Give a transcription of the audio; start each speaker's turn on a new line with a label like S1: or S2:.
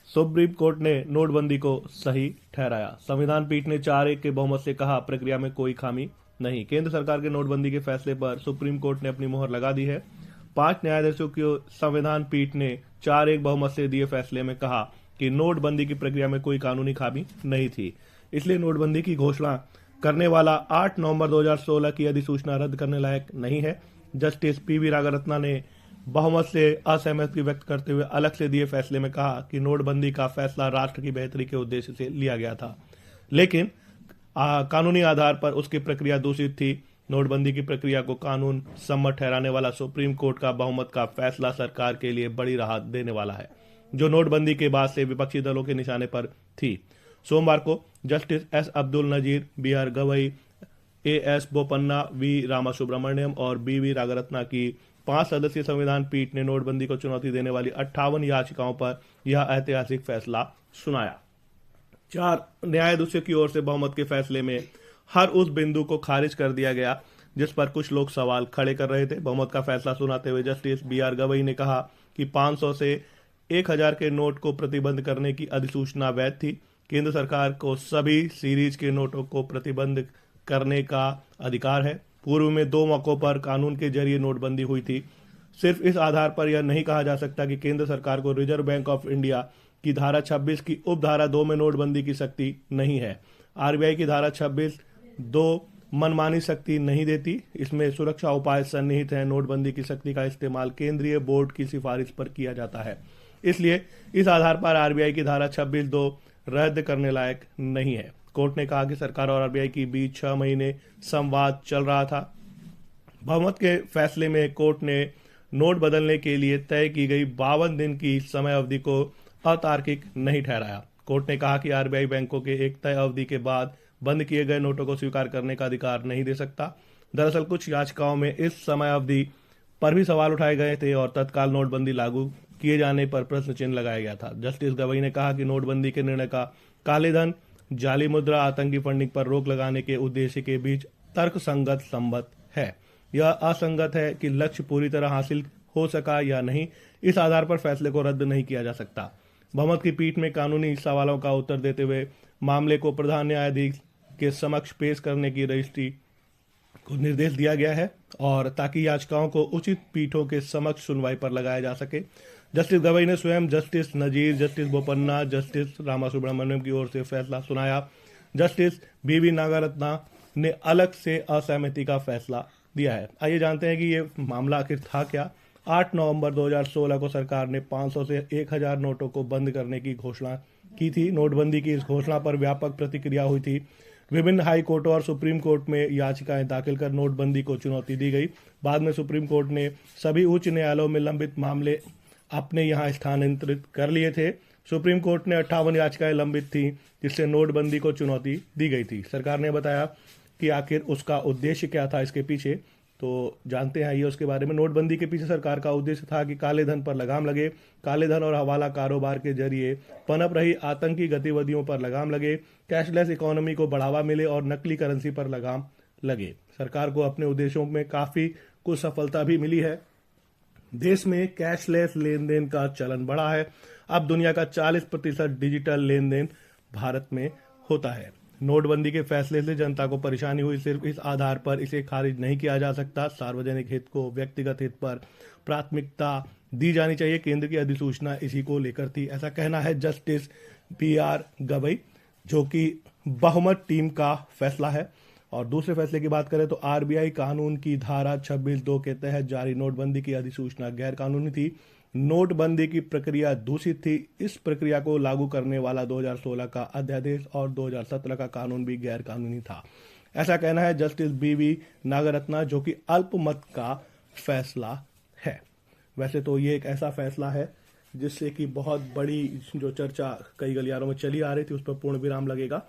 S1: Supreme court ने नोटबंदी को सही ठहराया। संविधान पीठ ने 4-1 के बहुमत से कहा, प्रक्रिया में कोई खामी नहीं। केंद्र सरकार के नोटबंदी के फैसले पर सुप्रीम कोर्ट ने अपनी मुहर लगा दी है। 5 न्यायाधीशों की संविधान पीठ ने 4-1 बहुमत से दिए फैसले में कहा कि नोटबंदी की प्रक्रिया में कोई कानूनी खामी नहीं थी, इसलिए नोटबंदी की घोषणा करने वाला 8 नवंबर 2016 की अधिसूचना रद्द करने लायक नहीं है। जस्टिस पीवी रागरत्ना ने बहुमत से असहमति व्यक्त करते हुए अलग से दिए फैसले में कहा कि नोटबंदी का फैसला राष्ट्र की बेहतरी के उद्देश्य से लिया गया था, लेकिन कानूनी आधार पर उसकी प्रक्रिया दूषित थी। नोटबंदी की प्रक्रिया को कानून सम्मत ठहराने वाला सुप्रीम कोर्ट का बहुमत का फैसला सरकार के लिए बड़ी राहत देने वाला है, जो नोटबंदी के बाद से विपक्षी दलों के निशाने पर थी। सोमवार को justice S Abdul Nazeer, B R Gavai, A S Bopanna, V Ramasubramanian और बी वी रागरत्ना की 5 सदस्यीय संविधान पीठ ने नोटबंदी को चुनौती देने वाली 58 याचिकाओं पर यह ऐतिहासिक फैसला सुनाया। 4 न्यायाधीशों की ओर से बहुमत के फैसले में हर उस बिंदु को खारिज कर दिया गया जिस पर कुछ लोग सवाल खड़े कर रहे थे। बहुमत का फैसला सुनाते हुए जस्टिस बी आर गवई ने कहा कि 500 से 1000 के नोट को प्रतिबंध करने की अधिसूचना वैध थी। केंद्र सरकार को सभी सीरीज के नोटों को प्रतिबंध करने का अधिकार है। पूर्व में 2 मौकों पर कानून के जरिए नोटबंदी हुई थी। सिर्फ इस आधार पर यह नहीं कहा जा सकता कि केंद्र सरकार को रिजर्व बैंक ऑफ इंडिया की धारा 26 की उपधारा 2 में नोटबंदी की शक्ति नहीं है। आरबीआई की धारा 26(2) मनमानी शक्ति नहीं देती, इसमें सुरक्षा उपाय सन्निहित हैं। नोटबंदी की शक्ति का इस्तेमाल केंद्रीय बोर्ड की सिफारिश पर किया जाता है, इसलिए इस आधार पर आरबीआई की धारा 26(2) रद्द करने लायक नहीं है। कोर्ट ने कहा कि सरकार और आरबीआई के बीच 6 महीने संवाद चल रहा था। बहुमत के फैसले में कोर्ट ने नोट बदलने के लिए तय की गई 52 दिन की समय अवधि को अतार्किक नहीं ठहराया। कोर्ट ने कहा कि आरबीआई बैंकों के एक तय अवधि के बाद बंद किए गए नोटों को स्वीकार करने का अधिकार नहीं दे सकता। दरअसल कुछ याचिकाओं में इस समय अवधि पर भी सवाल उठाए गए थे और तत्काल नोटबंदी लागू किए जाने पर प्रश्न चिन्ह लगाया गया था। जस्टिस गवई ने कहा कि नोटबंदी के निर्णय का काले धन, जाली मुद्रा, आतंकी फंडिंग पर रोक लगाने के उद्देश्य के बीच तर्कसंगत संबंध है। यह असंगत है कि लक्ष्य पूरी तरह हासिल हो सका या नहीं। इस आधार पर फैसले को रद्द नहीं किया जा सकता। बहुमत की पीठ में कानूनी सवालों का उत्तर देते हुए मामले को प्रधान न्यायाधीश के समक्ष पेश करने की रजिस्ट्री को निर्देश दिया गया है और ताकि याचिकाओं को उचित पीठों के समक्ष सुनवाई पर लगाया जा सके। जस्टिस गवई ने स्वयं जस्टिस नजीर, जस्टिस बोपन्ना, जस्टिस रामासुब्रमण्यम की ओर से फैसला सुनाया। जस्टिस बी वी नागरत्ना ने अलग से असहमति का फैसला दिया है। आइए जानते हैं कि ये मामला आखिर था क्या। 8 नवंबर 2016 को सरकार ने 500 से 1000 नोटों को बंद करने की घोषणा की थी। नोटबंदी की इस घोषणा पर व्यापक प्रतिक्रिया हुई थी। विभिन्न हाई कोर्टों और सुप्रीम कोर्ट में याचिकाएं दाखिल कर नोटबंदी को चुनौती दी गई। बाद में सुप्रीम कोर्ट ने सभी उच्च न्यायालयों में लंबित मामले अपने यहां स्थानांतरित कर लिए थे। सुप्रीम कोर्ट ने 58 याचिकाएं लंबित थी जिससे नोटबंदी को चुनौती दी गई थी। सरकार ने बताया कि आखिर उसका उद्देश्य क्या था इसके पीछे, तो जानते हैं आइए उसके बारे में। नोटबंदी के पीछे सरकार का उद्देश्य था कि काले धन पर लगाम लगे, काले धन और हवाला कारोबार के जरिए पनप रही आतंकी गतिविधियों पर लगाम लगे, कैशलेस इकोनॉमी को बढ़ावा मिले और नकली करेंसी पर लगाम लगे। सरकार को अपने उद्देश्यों में काफी कुछ सफलता भी मिली है। देश में कैशलेस लेन देन का चलन बढ़ा है। अब दुनिया का 40% डिजिटल लेन देन भारत में होता है। नोटबंदी के फैसले से जनता को परेशानी हुई, सिर्फ इस आधार पर इसे खारिज नहीं किया जा सकता। सार्वजनिक हित को व्यक्तिगत हित पर प्राथमिकता दी जानी चाहिए। केंद्र की अधिसूचना इसी को लेकर थी, ऐसा कहना है जस्टिस बी आर गवई, जो कि बहुमत टीम का फैसला है। और दूसरे फैसले की बात करें तो आरबीआई कानून की धारा 26(2) के तहत जारी नोटबंदी की अधिसूचना गैर कानूनी थी। नोटबंदी की प्रक्रिया दूषित थी। इस प्रक्रिया को लागू करने वाला 2016 का अध्यादेश और 2017 का कानून भी गैर कानूनी था, ऐसा कहना है जस्टिस बी वी नागरत्ना, जो कि अल्पमत का फैसला है। वैसे तो ये एक ऐसा फैसला है जिससे कि बहुत बड़ी जो चर्चा कई गलियारों में चली आ रही थी उस पर पूर्ण विराम लगेगा।